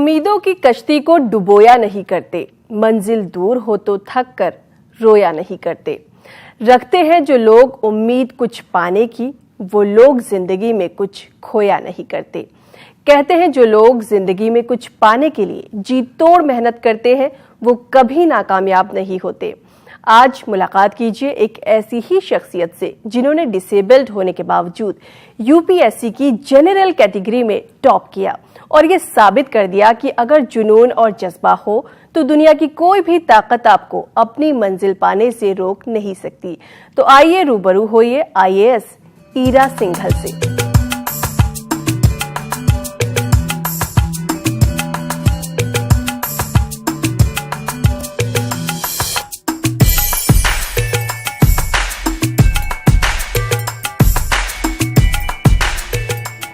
उम्मीदों की कश्ती को डुबोया नहीं करते, मंजिल दूर हो तो थक कर रोया नहीं करते। रखते हैं जो लोग उम्मीद कुछ पाने की, वो लोग जिंदगी में कुछ खोया नहीं करते। कहते हैं जो लोग जिंदगी में कुछ पाने के लिए जी तोड़ मेहनत करते हैं, वो कभी नाकामयाब नहीं होते। आज मुलाकात कीजिए एक ऐसी ही शख्सियत से जिन्होंने डिसेबल्ड होने के बावजूद यूपीएससी की जनरल कैटेगरी में टॉप किया और ये साबित कर दिया कि अगर जुनून और जज्बा हो तो दुनिया की कोई भी ताकत आपको अपनी मंजिल पाने से रोक नहीं सकती। तो आइए रूबरू होइए आईएएस ईरा सिंघल से।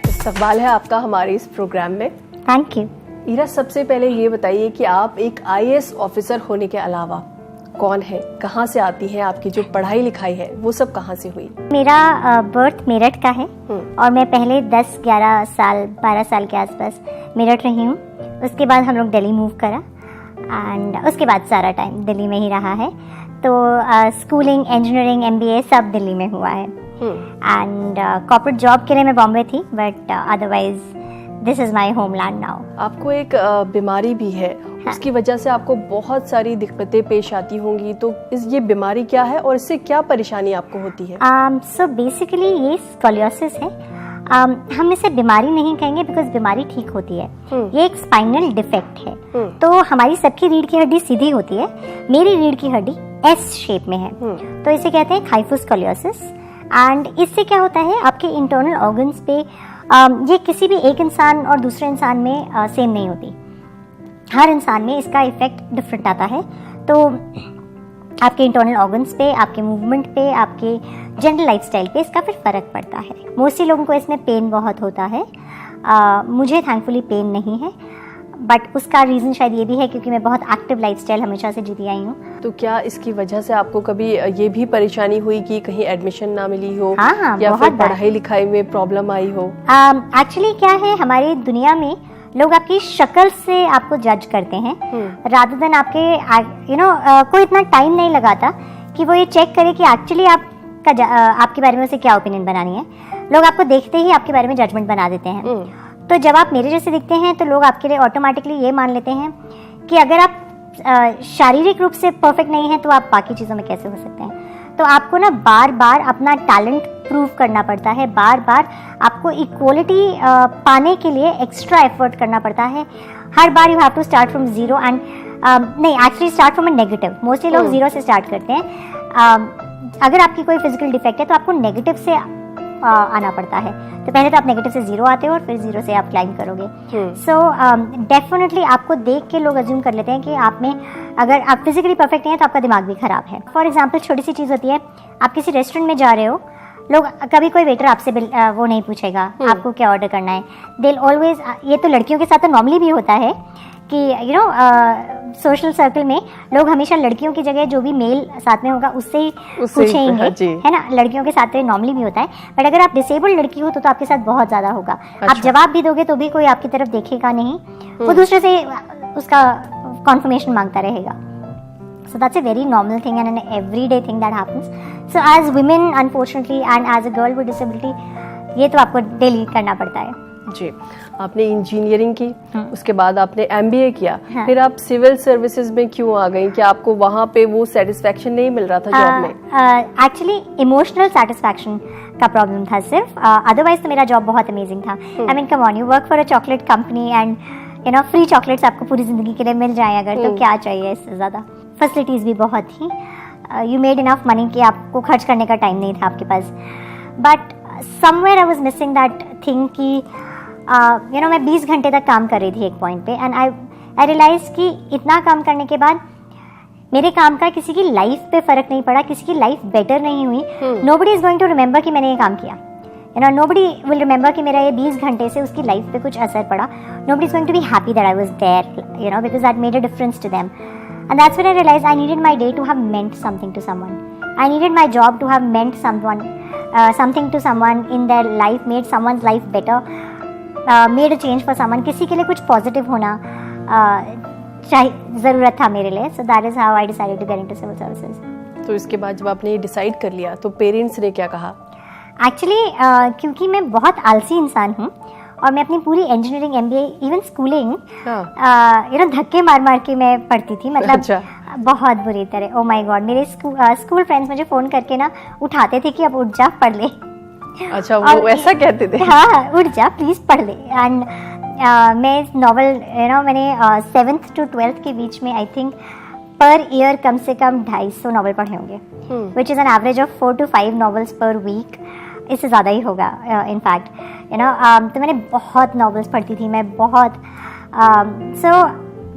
इस्तकबाल है आपका हमारे इस प्रोग्राम में। Thank you. ईरा, सबसे पहले ये बताइए कि आप एक आईएएस ऑफिसर होने के अलावा कौन है, कहाँ से आती हैं, आपकी जो पढ़ाई लिखाई है वो सब कहाँ से हुई? मेरा बर्थ मेरठ का है और मैं पहले 10-11 साल 12 साल के आसपास मेरठ रही हूँ। उसके बाद हम लोग दिल्ली मूव करा एंड उसके बाद सारा टाइम दिल्ली में ही रहा है। तो स्कूलिंग, इंजीनियरिंग, एमबीए सब दिल्ली में हुआ है एंड कॉर्पोरेट जॉब के लिए मैं बॉम्बे थी, but otherwise this is my homeland now. आपको एक बीमारी भी है, उसकी वजह से आपको बहुत सारी दिक्कतें पेश आती होंगी, तो ये बीमारी क्या है और इससे क्या परेशानी आपको होती है? सो बेसिकली ये स्कोलियोसिस है। हम इसे बीमारी नहीं कहेंगे बिकॉज बीमारी ठीक होती है। ये एक स्पाइनल डिफेक्ट है। तो हमारी सबकी रीढ़ की हड्डी सीधी होती है, मेरी रीढ़ की हड्डी एस शेप में है, तो इसे कहते हैं काइफोस्कोलियोसिस। एंड इससे क्या होता है, आपके इंटरनल ऑर्गन्स पे ये किसी भी एक इंसान और दूसरे इंसान में सेम नहीं होती। हर इंसान में इसका इफेक्ट डिफरेंट आता है। तो आपके इंटरनल ऑर्गन्स पे, आपके मूवमेंट पे, आपके जनरल लाइफस्टाइल पे इसका फिर फर्क पड़ता है। मोस्टली लोगों को इसमें पेन बहुत होता है। मुझे थैंकफुली पेन नहीं है, बट उसका रीज़न शायद ये भी है क्योंकि मैं बहुत एक्टिव लाइफस्टाइल हमेशा से जीती आई हूँ। तो क्या इसकी वजह से आपको कभी ये भी परेशानी हुई कि कहीं एडमिशन ना मिली हो? हाँ, या फिर पढ़ाई लिखाई में प्रॉब्लम आई हो? एक्चुअली क्या है, हमारी दुनिया में लोग आपकी शक्ल से आपको जज करते हैं रादर देन आपके कोई इतना टाइम नहीं लगाता कि वो ये चेक करे कि एक्चुअली आपके बारे में उसे क्या ओपिनियन बनानी है। लोग आपको देखते ही आपके बारे में जजमेंट बना देते हैं। तो जब आप मेरे जैसे दिखते हैं तो लोग आपके लिए ऑटोमेटिकली ये मान लेते हैं कि अगर आप शारीरिक रूप से परफेक्ट नहीं हैं तो आप बाकी चीज़ों में कैसे हो सकते हैं। तो आपको ना बार बार अपना टैलेंट प्रूव करना पड़ता है, बार बार आपको इक्वलिटी पाने के लिए एक्स्ट्रा एफर्ट करना पड़ता है। हर बार you have to start from zero and नहीं, actually start from a negative. Mostly लोग जीरो से स्टार्ट करते हैं। अगर आपकी कोई फिजिकल डिफेक्ट है तो आपको नेगेटिव से आना पड़ता है। तो पहले तो आप नेगेटिव से जीरो आते हो और फिर जीरो से आप क्लाइंब करोगे। सो डेफिनेटली आपको देख के लोग अज्यूम कर लेते हैं कि आप में, अगर आप फिजिकली परफेक्ट नहीं है तो आपका दिमाग भी खराब है। फॉर एग्जाम्पल, छोटी सी चीज़ होती है, आप किसी रेस्टोरेंट में जा रहे हो, लोग कभी कोई वेटर आपसे वो नहीं पूछेगा आपको क्या ऑर्डर करना है। दिल ऑलवेज, ये तो लड़कियों के साथ तो नॉर्मली भी होता है कि सोशल सर्कल में लोग हमेशा लड़कियों की जगह जो भी मेल साथ में होगा उससे ही पूछेंगे, है ना। लड़कियों के साथ तो नॉर्मली भी होता है, बट अगर आप डिसेबल्ड लड़की हो तो आपके साथ बहुत ज़्यादा होगा। अच्छा। आप जवाब भी दोगे तो भी कोई आपकी तरफ देखेगा नहीं, वो दूसरे से उसका कॉन्फर्मेशन मांगता रहेगा। So that's a very normal thing and an everyday thing that happens. So as women, unfortunately, and as a girl with disability, ये तो आपको डेली करना पड़ता है। जी, आपने इंजीनियरिंग की, उसके बाद आपने एमबीए किया, फिर आप सिविल सर्विसेज में क्यों आ गई? क्या आपको वहाँ पे वो सेटिस्फेक्शन नहीं मिल रहा था जॉब में? एक्चुअली इमोशनल सेटिस्फेक्शन का प्रॉब्लम था सिर्फ। अदरवाइज तो मेरा जॉब बहुत अमेजिंग था। I mean, come on, you work for a chocolate company and free chocolates आपको पूरी जिंदगी के लिए मिल जाए अगर, तो क्या चाहिए इससे ज़्यादा। फैसिलिटीज़ भी बहुत थी, यू मेड इनफ मनी कि आपको खर्च करने का टाइम नहीं था आपके पास। But somewhere I was missing that thing कि मैं 20 घंटे तक काम कर रही थी एक पॉइंट पे, एंड आई रियलाइज कि इतना काम करने के बाद मेरे काम का किसी की लाइफ पे फ़र्क नहीं पड़ा, किसी की लाइफ बेटर नहीं हुई। Nobody is going to remember कि मैंने ये काम किया। नोबडी विल रिमेंबर कि मेरा ये 20 घंटे से उसकी लाइफ पे कुछ असर पड़ा। Nobody is going to be happy that I was there, because that made a difference to them. And that's when I realized I needed my day to have meant something to someone. I needed my job to have meant something to someone in their life, made someone's life better, made a change for someone. किसी के लिए कुछ positive होना, ज़रूरत था मेरे लिए. So that is how I decided to get into civil services. तो इसके बाद जब आपने ये डिसाइड कर लिया तो पेरेंट्स ने क्या कहा? एक्चुअली क्योंकि मैं बहुत आलसी इंसान हूँ और मैं अपनी पूरी इंजीनियरिंग MBA इवन स्कूलिंग धक्के मार मार के मैं पढ़ती थी. मतलब अच्छा. बहुत बुरी तरह. ओ माय गॉड, मेरे स्कूल फ्रेंड्स मुझे फ़ोन करके ना उठाते थे कि अब उठ जा, पढ़ ले. अच्छा, वो ऐसा कहते थे? हाँ, उठ जा प्लीज़, पढ़ ले. एंड मैं नॉवल मैंने 7th to 12th के बीच में आई थिंक पर ईयर कम से कम 250 नॉवल पढ़े होंगे, which is an average of 4 to 5 novels per week. इससे ज़्यादा ही होगा इनफैक्ट. तो मैंने बहुत नॉवेल्स पढ़ती थी मैं, बहुत. सो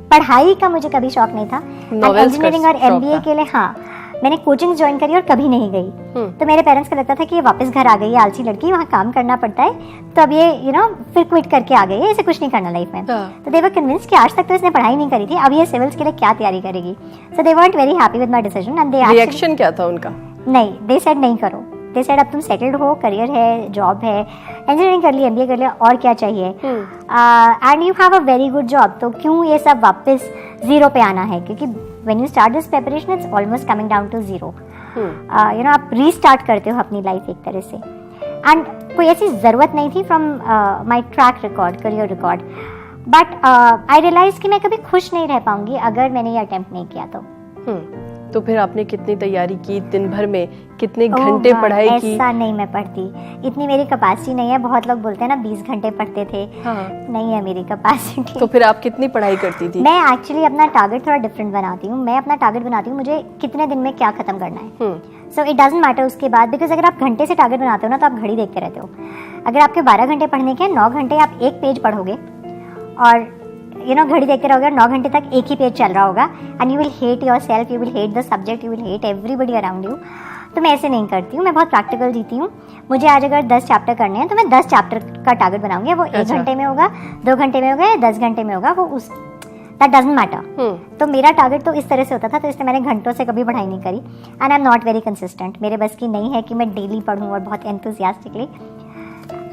पढ़ाई का मुझे कभी शौक नहीं था. इंजीनियरिंग और MBA के लिए हाँ मैंने कोचिंग ज्वाइन करी और कभी नहीं गई. तो मेरे पेरेंट्स को लगता था कि ये वापस घर आ गई है आलसी लड़की, वहाँ काम करना पड़ता है, तो अब ये फिर क्विट करके आ गई है, इसे कुछ नहीं करना लाइफ में. तो दे वर कन्विंस कि आज तक तो इसने पढ़ाई नहीं करी थी, अब ये सिविल्स के लिए क्या तैयारी करेगी. सो दे weren't very happy with my decision. And they reaction क्या था उनका? नहीं, दे सेड नहीं करो. दे सेड अब तुम सेटल्ड हो, करियर है, जॉब है, इंजीनियरिंग कर ली, MBA कर लिया, और क्या चाहिए. And you have a very good job, तो क्यों ये सब वापस जीरो पे आना है, क्योंकि when you start this preparation it's almost coming down to zero. आप रीस्टार्ट करते हो अपनी लाइफ एक तरह से. एंड कोई ऐसी ज़रूरत नहीं थी from my track record, career record. But I realise कि मैं कभी खुश नहीं रह पाऊंगी अगर मैंने ये अटेम्प्ट नहीं किया तो. तो फिर आपने कितनी तैयारी की, दिन भर में कितने घंटे पढ़ाई की? ऐसा नहीं मैं पढ़ती, इतनी मेरी कैपेसिटी नहीं है. बहुत लोग बोलते हैं ना 20 घंटे पढ़ते थे. हाँ. नहीं है मेरी कैपेसिटी. तो फिर आप कितनी पढ़ाई करती थी? मैं एक्चुअली अपना टारगेट थोड़ा डिफरेंट बनाती हूँ. मैं अपना टारगेट बनाती हूँ मुझे कितने दिन में क्या खत्म करना है. सो इट डजंट मैटर उसके बाद, बिकॉज अगर आप घंटे से टारगेट बनाते हो ना तो आप घड़ी देखते रहते हो. अगर आपके 12 घंटे पढ़ने के 9 घंटे आप एक पेज पढ़ोगे और घड़ी देखते रहोगे, 9 घंटे तक एक ही पेज चल रहा होगा, and you will hate your self, you will hate the subject, you will hate everybody around you. तो मैं ऐसे नहीं करती हूँ, मैं बहुत प्रैक्टिकल जीती हूँ. मुझे आज अगर 10 चैप्टर करने हैं तो मैं 10 चैप्टर का टारगेट बनाऊंगी. वो 1 घंटे में होगा, 2 घंटे में होगा या 10 घंटे में होगा, वो उस दैट डजंट मैटर. तो मेरा टारगेट तो इस तरह से होता था, तो इसलिए मैंने घंटों से कभी पढ़ाई नहीं करी. And I am not very consistent. मेरे बस की नहीं है कि मैं डेली पढ़ूँ और बहुत enthusiastically.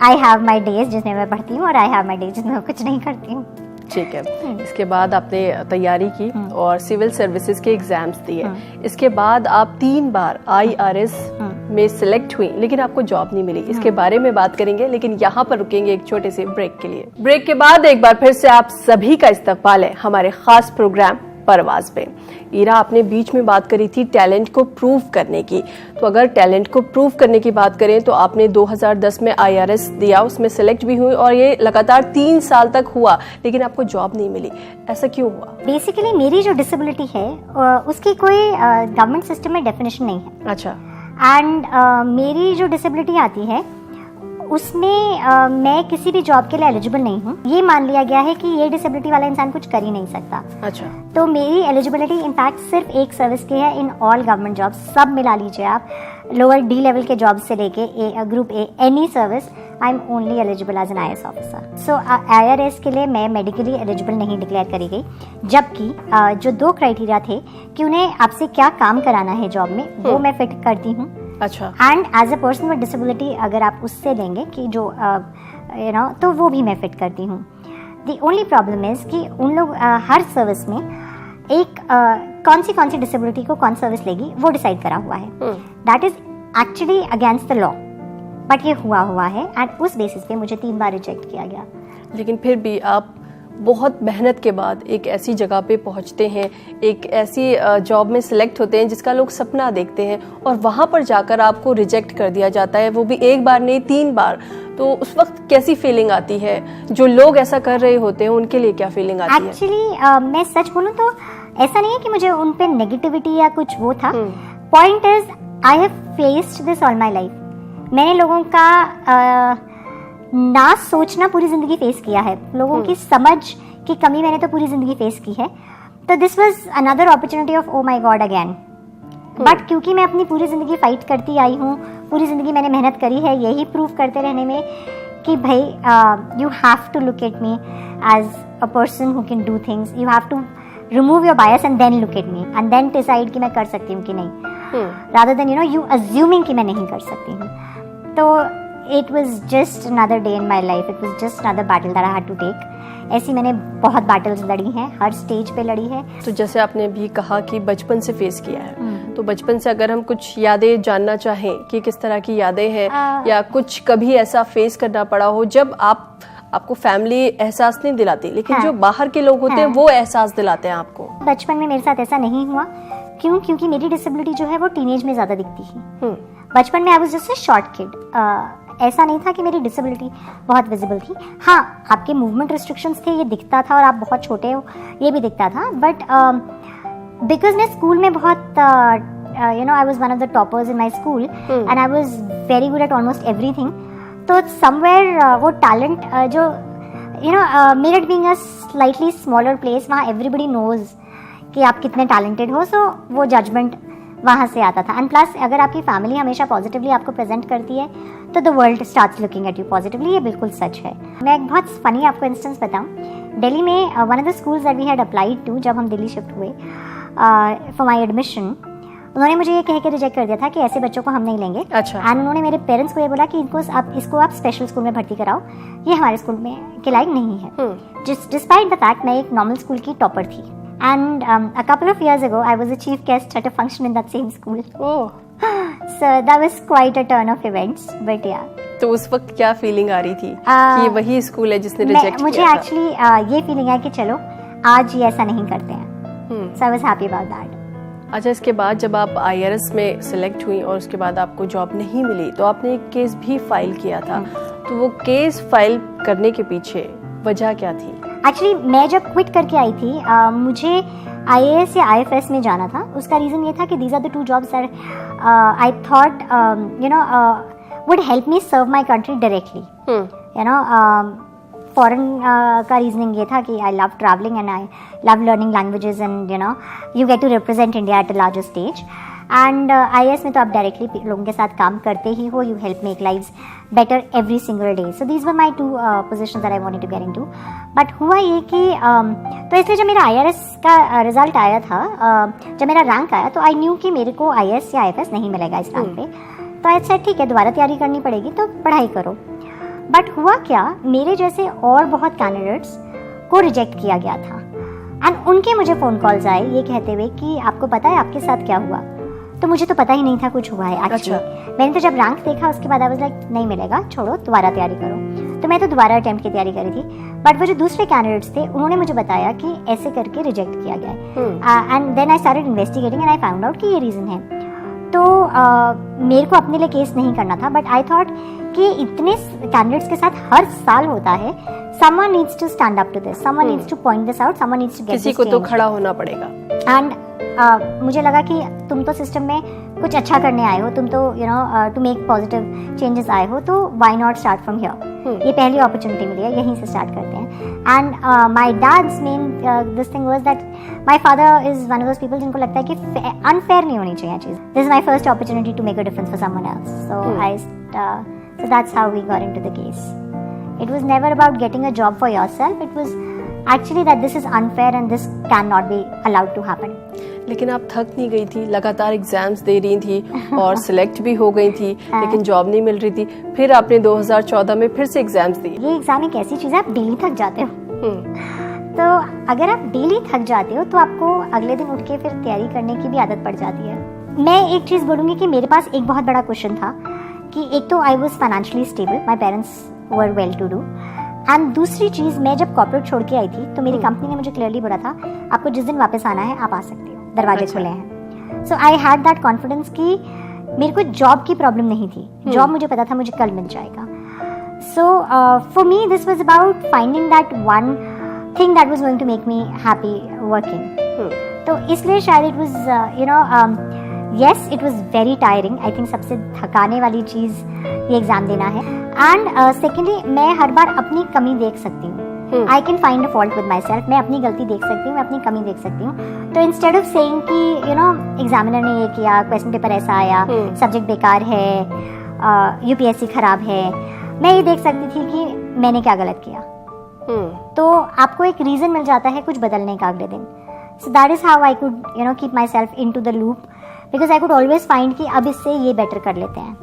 I have my days जिसमें मैं पढ़ती हूँ और आई हैव माई डेज जिसमें मैं कुछ नहीं करती हूँ. ठीक है. इसके बाद आपने तैयारी की और सिविल सर्विसेज के एग्जाम्स दिए. इसके बाद आप 3 बार IRS में सिलेक्ट हुई, लेकिन आपको जॉब नहीं मिली. इसके बारे में बात करेंगे, लेकिन यहाँ पर रुकेंगे एक छोटे से ब्रेक के लिए. ब्रेक के बाद एक बार फिर से आप सभी का इस्तकबाल है हमारे खास प्रोग्राम परवाज़ पे. ईरा, आपने बीच में बात करी थी टैलेंट को प्रूव करने की. तो अगर टैलेंट को प्रूव करने की बात करें तो आपने 2010 में IRS दिया, उसमें सेलेक्ट भी हुई और ये लगातार 3 साल तक हुआ, लेकिन आपको जॉब नहीं मिली. ऐसा क्यों हुआ? बेसिकली मेरी जो डिसेबिलिटी है उसकी कोई गवर्नमेंट सिस्टम में डेफिनेशन नहीं है. अच्छा. एंड मेरी जो डिसेबिलिटी आती है उसमें मैं किसी भी जॉब के लिए एलिजिबल नहीं हूँ. ये मान लिया गया है कि ये डिसेबिलिटी वाला इंसान कुछ कर ही नहीं सकता. अच्छा. तो मेरी एलिजिबिलिटी इनफैक्ट सिर्फ एक सर्विस की है इन ऑल गवर्नमेंट जॉब्स. सब मिला लीजिए आप, लोअर D लेवल के जॉब से लेके group A any service, I am only eligible as an IAS officer. So IRS के लिए मैं मेडिकली एलिजिबल नहीं डिक्लेयर करी गई, जबकि जो 2 क्राइटेरिया थे कि उन्हें आपसे क्या काम कराना है जॉब में, वो मैं फिट करती हूँ. अच्छा. And as a person with disability अगर आप उससे लेंगे कि जो तो वो भी मैं फिट करती हूँ. द ओनली प्रॉब्लम इज कि उन लोग हर सर्विस में एक कौन सी डिसेबिलिटी को कौन सर्विस लेगी वो डिसाइड करा हुआ है. That is actually against the law, but ये हुआ है एंड उस बेसिस पे मुझे 3 बार रिजेक्ट किया गया. लेकिन फिर भी आप बहुत मेहनत के बाद एक ऐसी जगह पे पहुंचते हैं, एक ऐसी जॉब में सिलेक्ट होते हैं जिसका लोग सपना देखते हैं, और वहाँ पर जाकर आपको रिजेक्ट कर दिया जाता है, वो भी 1 बार नहीं 3 बार. तो उस वक्त कैसी फीलिंग आती है? जो लोग ऐसा कर रहे होते हैं उनके लिए क्या फीलिंग आती है? एक्चुअली मैं सच बोलूँ तो ऐसा नहीं है कि मुझे उन पे नेगेटिविटी या कुछ वो था. Point is I have faced this all my life. मैंने लोगों का ना सोचना पूरी जिंदगी फेस किया है, लोगों की समझ की कमी मैंने तो पूरी जिंदगी फेस की है. तो this was another opportunity of O my God again. But क्योंकि मैं अपनी पूरी जिंदगी फाइट करती आई हूँ, पूरी जिंदगी मैंने मेहनत करी है यही प्रूव करते रहने में कि भाई you have to look at me as a person who can do things. You have to remove your bias and then look at me and then decide कि मैं कर सकती हूँ कि नहीं, रादर देन यू अज्यूमिंग कि मैं नहीं कर सकती हूँ. तो it was just another day in my life. It was just another battle that I had to take. ऐसी मैंने बहुत बैटल्स लड़ी हैं, हर स्टेज पे लड़ी है। तो जैसे आपने भी कहा कि बचपन से फेस किया है, तो बचपन से अगर हम कुछ यादें जानना चाहें कि किस तरह की यादें हैं, या कुछ कभी ऐसा फेस करना पड़ा हो जब आपको फैमिली एहसास नहीं दिलाती, लेकिन जो बाहर के लोग होते हैं वो एहसास दिलाते हैं आपको। बचपन में मेरे साथ ऐसा नहीं हुआ। क्यों? क्योंकि मेरी डिसेबिलिटी जो है वो टीनेज में ज्यादा दिखती थी। बचपन में I was just a short kid. ऐसा नहीं था कि मेरी डिसेबिलिटी बहुत विजिबल थी। हाँ, आपके मूवमेंट रिस्ट्रिक्शंस थे, ये दिखता था, और आप बहुत छोटे हो, ये भी दिखता था। बट बिकॉज मैं स्कूल में बहुत I was one of the toppers in my school and I was very good at almost everything. तो समवेयर वो टैलेंट जो made it being a slightly smaller place, वहाँ एवरीबडी नोज कि आप कितने टैलेंटेड हो, सो वो जजमेंट वहाँ से आता था। एंड प्लस अगर आपकी फैमिली हमेशा पॉजिटिवली आपको प्रेजेंट करती है तो the world starts looking at you positively. ये बिल्कुल सच है। मैं एक बहुत फनी आपको इंस्टेंस बताऊँ। दिल्ली में one of the schools that we had applied to, जब हम दिल्ली शिफ्ट हुए फॉर माई एडमिशन, उन्होंने मुझे ये कह के रिजेक्ट कर दिया था कि ऐसे बच्चों को हम नहीं लेंगे। अच्छा। एंड उन्होंने मेरे पेरेंट्स को ये बोला कि इसको आप स्पेशल स्कूल में भर्ती कराओ, ये हमारे स्कूल में के लायक नहीं है। डिस्पाइट द फैक्ट मैं एक नॉर्मल स्कूल की टॉपर थी। And a couple of years ago, I was a chief guest at a function in that same school. Oh. So that was quite a turn of events. But yeah. तो उस वक्त क्या feeling आ रही थी कि ये वही स्कूल है जिसने रिजेक्ट किया? मुझे एक्चुअली ये फीलिंग है कि चलो आज ये ऐसा नहीं करते हैं। So I was happy about that. अच्छा, इसके बाद जब आप IRS में सिलेक्ट हुई और उसके बाद आपको जॉब नहीं मिली, तो आपने एक केस भी फाइल किया था। तो वो केस फाइल करने के पीछे वजह क्या थी? एक्चुअली मैं जब क्विट करके आई थी, मुझे IAS या IFS में जाना था। उसका रीज़न ये था कि these are the two jobs that I thought would help me serve my country directly. Foreign का रीजनिंग ये था कि I love travelling and I love learning languages and you get to represent India at a larger stage. And IAS में तो आप directly लोगों के साथ काम करते ही हो, you help make lives better every single day. So these were my two position that I wanted to get into. But हुआ ये कि तो इसलिए जब मेरा IRS का रिजल्ट आया था, जब मेरा रैंक आया, तो आई न्यू कि मेरे को IAS या IFS नहीं मिलेगा इस रैंक पे। तो आई सेड ठीक है, दोबारा तैयारी करनी पड़ेगी, तो पढ़ाई करो। बट हुआ क्या, मेरे जैसे और बहुत कैंडिडेट्स को रिजेक्ट किया गया था। एंड उनके मुझे फ़ोन कॉल्स आए ये कहते हुए कि आपको पता है आपके साथ क्या हुआ? तो मुझे तो पता ही नहीं था कुछ हुआ है एक्चुअली। मैंने तो जब रैंक देखा उसके बाद आई वाज लाइक नहीं मिलेगा, छोड़ो, दोबारा तैयारी करो। तो मैं तो दोबारा अटेम्प्ट की तैयारी करी थी। बट वो जो दूसरे कैंडिडेट्स थे उन्होंने मुझे बताया कि ऐसे करके रिजेक्ट किया गया है। And then I started investigating and I found out कि ये रीज़न है। तो मेरे को अपने लिए केस नहीं करना था, बट आई थॉट कि इतने कैंडिडेट्स के साथ हर साल होता है, someone needs to stand up to this, someone needs to point this out, someone needs to get किसी this को तो change. खड़ा होना पड़ेगा। एंड मुझे लगा कि तुम तो सिस्टम में कुछ अच्छा करने आए हो, तुम तो टू मेक पॉजिटिव चेंजेस आए हो, तो why not start from here. ये पहली अपॉर्चुनिटी मिली है, यहीं से स्टार्ट करते हैं। And my dad's main this thing was that my father is one of those people जिनको लगता है कि अनफेयर नहीं होनी चाहिए चीज़। This is my first opportunity to make a difference for someone else, so that's how we got into the case. It was never about getting a job for yourself. It was actually that this is unfair and this cannot be allowed to happen. लेकिन आप थक नहीं गई थी? लगातार exams दे रही थी और सिलेक्ट भी हो गई थी, लेकिन जॉब नहीं मिल रही थी। फिर आपने 2014 में फिर से एग्जाम्स दिए। ये एग्जाम एक ऐसी चीज़ है, आप डेली थक जाते हो। तो अगर आप डेली थक जाते हो तो आपको अगले दिन उठ के फिर तैयारी करने की भी आदत पड़ जाती है। मैं एक चीज़ बोलूँगी कि मेरे पास एक बहुत बड़ा क्वेश्चन था कि एक तो I was financially stable, my parents were well to do, and दूसरी चीज़ मैं जब कॉर्पोरेट छोड़ के आई थी तो मेरी कंपनी ने मुझे क्लियरली बोला था आपको जिस दिन वापस आना है आप आ सकते हो, दरवाजे खुले हैं। So I had that confidence कि मेरे को जॉब की प्रॉब्लम नहीं थी, जॉब मुझे पता था मुझे कल मिल जाएगा। So for me this was about finding that one thing that was going to make me happy working. तो इसलिए शायद it was yes, it was very tiring. I think सबसे थकाने वाली चीज़ ये एग्ज़ाम देना है। एंड सेकेंडली मैं हर बार अपनी कमी देख सकती हूँ। I can find a fault with my self. मैं अपनी गलती देख सकती हूँ, मैं अपनी कमी देख सकती हूँ। तो इंस्टेड ऑफ सेइंग कि एग्जामिनर ने ये किया, क्वेश्चन पेपर ऐसा आया, सब्जेक्ट बेकार है, UPSC खराब है, मैं ये देख सकती थी कि मैंने क्या गलत किया। तो आपको एक रीज़न मिल जाता है कुछ बदलने का अगले दिन। So that is how I could keep my self into the loop because I could always find कि अब इससे ये बेटर कर लेते हैं।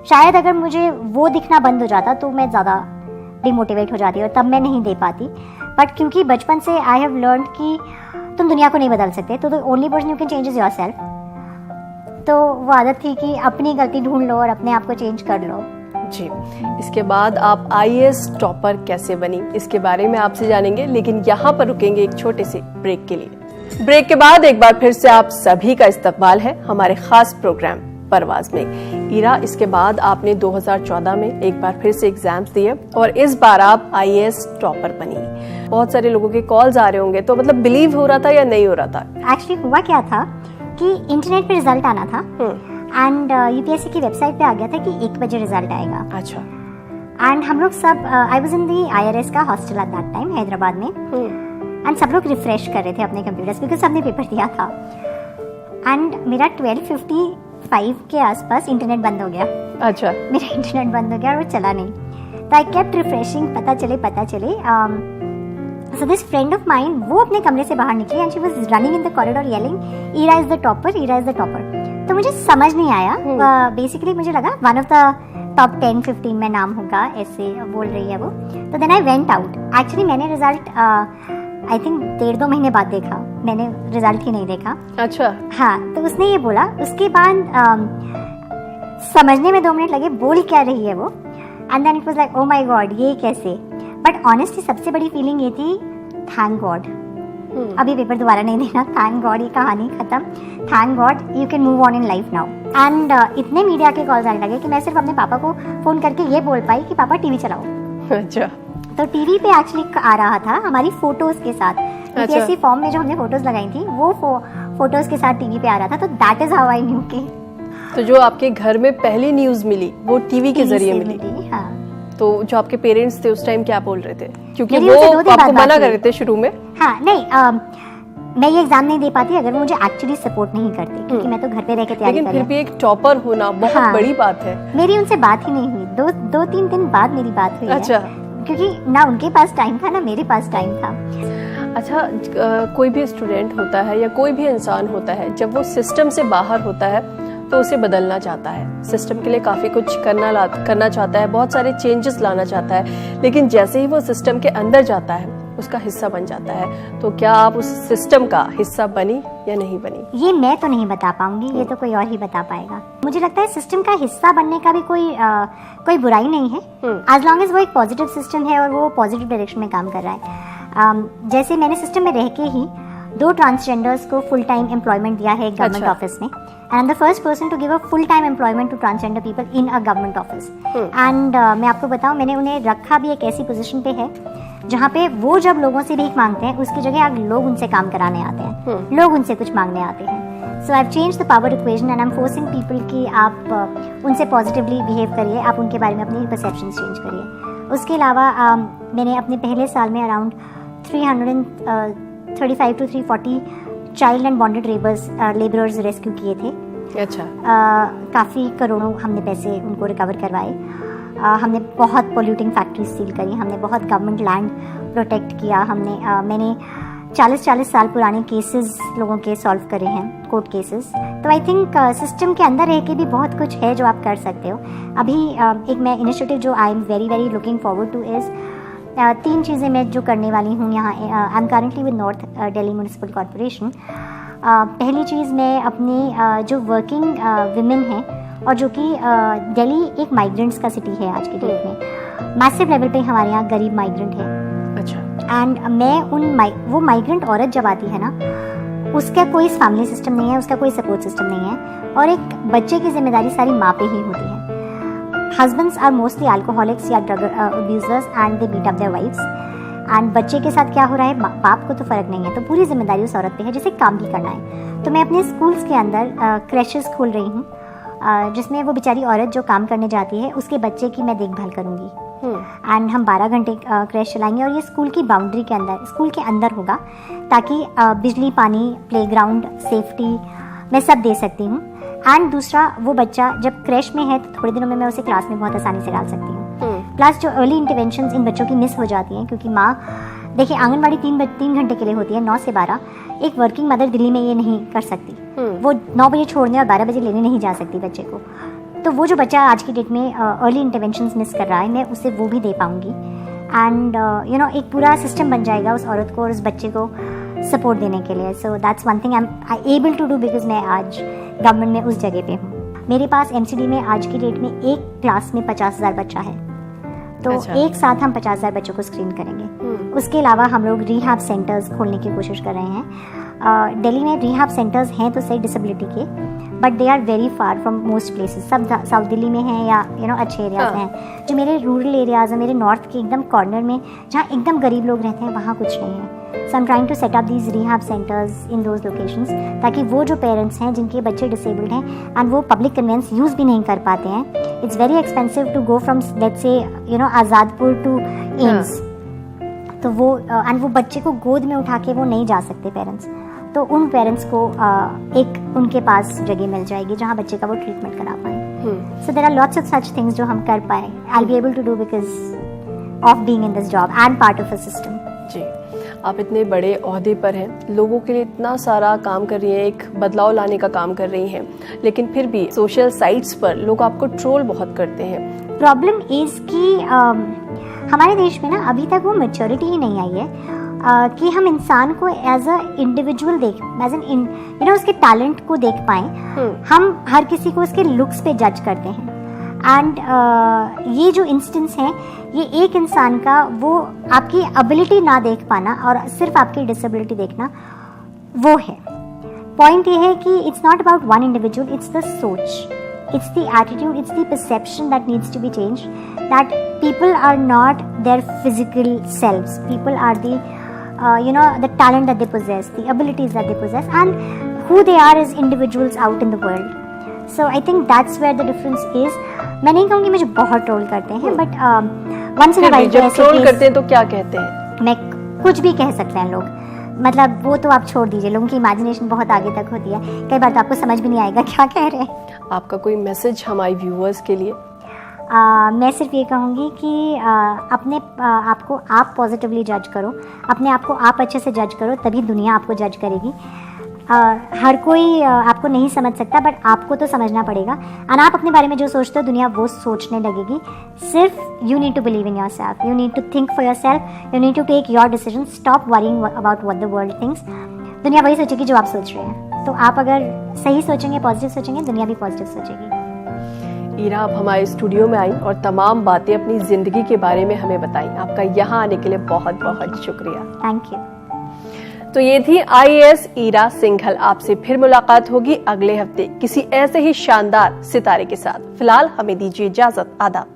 शायद अगर मुझे वो दिखना बंद हो जाता तो मैं ज़्यादा डिमोटिवेट हो जाती और तब मैं नहीं दे पाती। बट क्योंकि बचपन से आई हैव लर्न कि तुम दुनिया को नहीं बदल सकते, तो the only person you can change is your self. तो वो आदत थी कि अपनी गलती ढूंढ लो और अपने आप को चेंज कर लो। जी, इसके बाद आप IAS टॉपर कैसे बनी, इसके बारे में आपसे जानेंगे, लेकिन यहाँ पर रुकेंगे एक छोटे से ब्रेक के लिए। ब्रेक के बाद एक बार फिर से आप सभी का इस्तकबाल है हमारे खास प्रोग्राम परवाज में। ईरा, इसके बाद आपने 2014 में एक बार फिर से एग्जाम्स दिए और इस बार आप IAS टॉपर बनी। बहुत सारे लोगों के कॉल्स आ रहे होंगे, तो मतलब बिलीव हो रहा था या नहीं हो रहा था? एक्चुअली हुआ क्या था कि इंटरनेट पे रिजल्ट आना था एंड UPSC की वेबसाइट पे आ गया था कि 1 बजे रिजल्ट आएगा। अच्छा। एंड हम लोग सब, I was in the IRS का hostel at that time Hyderabad में, एंड सब लोग रिफ्रेश कर रहे थे अपने कंप्यूटर्स बिकॉज सबने पेपर दिया था। एंड मेरा 12:55 के आसपास इंटरनेट बंद हो गया। अच्छा। मेरा इंटरनेट बंद हो गया और वो चला नहीं। तो आई केप्ट रिफ्रेशिंग, पता चले so this friend of mine, वो अपने कमरे से बाहर निकली and she was running in the corridor yelling Ira is the topper, Ira is the topper. तो मुझे समझ नहीं आया। बेसिकली मुझे लगा वन ऑफ द टॉप 10-15 में नाम होगा, ऐसे बोल रही है वो। तो then I went out. Actually मैंने रिजल्ट आई थिंक 1.5-2 महीने बाद देखा, मैंने रिजल्ट ही नहीं देखा। अच्छा। हाँ, तो उसने ये बोला। उसके बाद समझने में 2 मिनट लगे, बोल क्या रही है वो। And then it was like oh my God, ये कैसे। बट ऑनेस्टली सबसे बड़ी फीलिंग ये थी, थैंक गॉड अभी पेपर दोबारा नहीं देना, थैंक गॉड ये कहानी खत्म, thank God you can move on in life now. And इतने मीडिया के कॉल्स आने लगे कि मैं सिर्फ अपने पापा को फोन करके ये बोल पाई कि पापा टीवी चलाओ। अच्छा। तो टीवी पे एक्चुअली आ रहा था हमारी फोटोज के साथ। UPSC फॉर्म में जो हमने फोटोज लगाई थी वो फोटोज के साथ टीवी पे आ रहा था। तो that is how I knew कि तो जो आपके घर में पहली न्यूज मिली वो टीवी के जरिए मिली। हाँ। तो जो आपके पेरेंट्स थे उस टाइम क्या बोल रहे थे, क्योंकि मेरी वो उनसे 2 दिन आपको बाद मना बात कर हुई। रहे थे शुरू में? हाँ, नहीं, मैं ये एग्जाम नहीं दे पाती अगर वो मुझे एक्चुअली सपोर्ट नहीं करती, क्योंकि मैं तो घर पे रह के तैयारी लेकिन कर फिर रही भी एक टॉपर होना बहुत हाँ। बड़ी बात है। मेरी उनसे बात ही नहीं हुई। 2-3 दिन बाद मेरी बात हुई अच्छा। है, क्योंकि ना उनके पास टाइम था ना मेरे पास टाइम था। अच्छा, कोई भी स्टूडेंट होता है या कोई भी इंसान होता है, जब वो सिस्टम से बाहर होता है तो उसे बदलना चाहता है, सिस्टम के लिए काफ़ी कुछ करना चाहता है, बहुत सारे चेंजेस लाना चाहता है, लेकिन जैसे ही वो सिस्टम के अंदर जाता है उसका हिस्सा बन जाता है। तो क्या आप उस सिस्टम का हिस्सा बनी या नहीं बनी? ये मैं तो नहीं बता पाऊंगी, ये तो कोई और ही बता पाएगा। मुझे लगता है सिस्टम का हिस्सा बनने का भी कोई बुराई नहीं है, एज लॉन्ग एज वो एक पॉजिटिव सिस्टम है और वो पॉजिटिव डायरेक्शन में काम कर रहा है। जैसे मैंने सिस्टम में रह के ही 2 ट्रांसजेंडर्स को फुल टाइम एम्प्लॉयमेंट दिया है गवर्नमेंट ऑफिस में, and I am the first person to give a full time employment to transgender people in a government office. And मैं आपको बताऊं, मैंने उन्हें रखा भी एक ऐसी पोजीशन पे है जहाँ पे वो जब लोगों से भीख मांगते हैं उसकी जगह अब लोग उनसे काम कराने आते हैं, लोग उनसे कुछ मांगने आते हैं। So I have changed the power equation and I am forcing people कि आप उनसे पॉजिटिवली बिहेव करिए, आप उनके बारे में अपनी परसेप्शन चेंज करिए। उसके अलावा मैंने अपने पहले साल में around 335 to 340 child and bonded labourers rescue किए थे। अच्छा। काफ़ी करोड़ों हमने पैसे उनको रिकवर करवाए। हमने बहुत पोल्यूटिंग फैक्ट्रीज सील करी, हमने बहुत गवर्नमेंट लैंड प्रोटेक्ट किया, मैंने 40-40 साल पुराने केसेस लोगों के सॉल्व करे हैं, कोर्ट केसेस। तो आई थिंक सिस्टम के अंदर रह के भी बहुत कुछ है जो आप कर सकते हो। अभी एक मैं इनिशिएटिव जो I am very very looking forward two is 3 चीज़ें मैं जो करने वाली हूँ यहाँ। I am currently with north Delhi municipal corporation. पहली चीज़, मैं अपनी जो वर्किंग विमेन हैं और जो कि दिल्ली एक माइग्रेंट्स का सिटी है आज के डेट में, मैसिव लेवल पे हमारे यहाँ गरीब माइग्रेंट है। अच्छा। एंड मैं वो माइग्रेंट औरत जब आती है ना, उसका कोई फैमिली सिस्टम नहीं है, उसका कोई सपोर्ट सिस्टम नहीं है, और एक बच्चे की जिम्मेदारी सारी माँ पे ही होती है। हस्बैंड्स आर मोस्टली अल्कोहलिक्स या drug abusers and they beat up their wives. And बच्चे के साथ क्या हो रहा है, बाप को तो फर्क नहीं है, तो पूरी जिम्मेदारी उस औरत पे है जिसे काम भी करना है। तो मैं अपने स्कूल्स के अंदर क्रैशेस खोल रही हूँ, जिसमें वो बेचारी औरत जो काम करने जाती है उसके बच्चे की मैं देखभाल करूँगी। एंड हम 12 घंटे क्रैश चलाएंगे और ये स्कूल की बाउंड्री के अंदर, स्कूल के अंदर होगा, ताकि बिजली, पानी, प्लेग्राउंड, सेफ्टी मैं सब दे सकती हूँ। एंड दूसरा, वो बच्चा जब क्रैश में है तो थोड़े दिनों में मैं उसे क्लास में बहुत आसानी से डाल सकती हूँ। प्लस जो अर्ली इंटरवेंशंस इन बच्चों की मिस हो जाती हैं, क्योंकि माँ देखिए आंगनबाड़ी 3 घंटे के लिए होती है, 9 से 12। एक वर्किंग मदर दिल्ली में ये नहीं कर सकती, वो 9 बजे छोड़ने और 12 बजे लेने नहीं जा सकती बच्चे को। तो वो जो बच्चा आज की डेट में अर्ली इंटरवेंशंस मिस कर रहा है, मैं उसे वो भी दे पाऊंगी। एंड यू नो एक पूरा सिस्टम बन जाएगा उस औरत को और उस बच्चे को सपोर्ट देने के लिए। So that's one thing I able to do, because मैं आज गवर्नमेंट में उस जगह पे हूँ। मेरे पास MCD में आज की डेट में एक क्लास में 50,000 बच्चा है, तो एक साथ हम 50,000 बच्चों को स्क्रीन करेंगे। उसके अलावा हम लोग रिहैब सेंटर्स खोलने की कोशिश कर रहे हैं। दिल्ली में रिहैब सेंटर्स हैं तो सही डिसेबिलिटी के, but they are very far from most places. सब साउथ दिल्ली में हैं या अच्छे एरियाज हैं। जो मेरे रूरल एरियाज हैं, मेरे नॉर्थ के एकदम कॉर्नर में जहाँ एकदम गरीब लोग रहते हैं, वहाँ कुछ नहीं है। So I am trying to set up these rehab centres in those locations, ताकि वो जो पेरेंट्स हैं जिनके बच्चे डिसेबल्ड हैं एंड वो पब्लिक कन्वेंस यूज़ भी नहीं कर पाते हैं, it's very expensive to go from लेट्स से आज़ादपुर टू एम्स, तो वो एंड वो बच्चे को गोद में उठा के वो नहीं जा सकते पेरेंट्स, तो उन पेरेंट्स को एक उनके पास जगह मिल जाएगी जहाँ बच्चे का वो ट्रीटमेंट करा पाए। So there are lots of such things जो हम कर पाए, I be able to do because of being in this job and part of a system. जी, आप इतने बड़े ओहदे पर हैं, लोगों के लिए इतना सारा काम कर रही हैं, एक बदलाव लाने का काम कर रही हैं, लेकिन फिर भी सोशल साइट्स पर लोग आपको ट्रोल बहुत करते हैं। प्रॉब्लम इज़ कि हमारे देश में ना अभी तक वो मैच्योरिटी ही नहीं आई है कि हम इंसान को एज अ इंडिविजुअल देख, एज एन उसके टैलेंट को देख पाएं। हम हर किसी को उसके लुक्स पे जज करते हैं। एंड ये जो इंस्टेंस है, ये एक इंसान का वो आपकी एबिलिटी ना देख पाना और सिर्फ आपकी डिसेबिलिटी देखना, वो है पॉइंट। ये है कि it's not about one individual, it's the सोच, it's the attitude, it's the perception that needs to be changed, that people are not their physical selves, people are the the talent that they possess, the abilities that they possess, and who they are as individuals out in the world. So I think that's where the difference is. मैं नहीं कहूँगी मुझे बहुत troll करते हैं, but once in a while जब troll करते हैं तो क्या कहते हैं? मैं कुछ भी कह सकते हैं लोग, मतलब वो तो आप छोड़ दीजिए, लोगों की इमेजिनेशन बहुत आगे तक होती है, कई बार तो आपको समझ भी नहीं आएगा क्या कह रहे हैं। आपका कोई मैसेज हमारे व्यूअर्स के लिए? मैं सिर्फ ये कहूँगी कि अपने आप को आप पॉजिटिवली जज करो, अपने आप को आप अच्छे से जज करो, तभी दुनिया आपको जज करेगी। हर कोई आपको नहीं समझ सकता, बट आपको तो समझना पड़ेगा। और आप अपने बारे में जो सोचते हो, दुनिया वो सोचने लगेगी। सिर्फ you need to believe in your self, you need to think for your self, you need to take your decision, stop worrying about what the world thinks. दुनिया वही सोचेगी जो आप सोच रहे हैं, तो आप अगर सही सोचेंगे, पॉजिटिव सोचेंगे, दुनिया भी पॉजिटिव सोचेगी। ईरा, आप हमारे स्टूडियो में आई और तमाम बातें अपनी जिंदगी के बारे में हमें बताई। आपका यहाँ आने के लिए बहुत बहुत शुक्रिया। Thank you. तो ये थी IAS ईरा सिंघल। आपसे फिर मुलाकात होगी अगले हफ्ते किसी ऐसे ही शानदार सितारे के साथ। फिलहाल हमें दीजिए इजाजत। आदाब।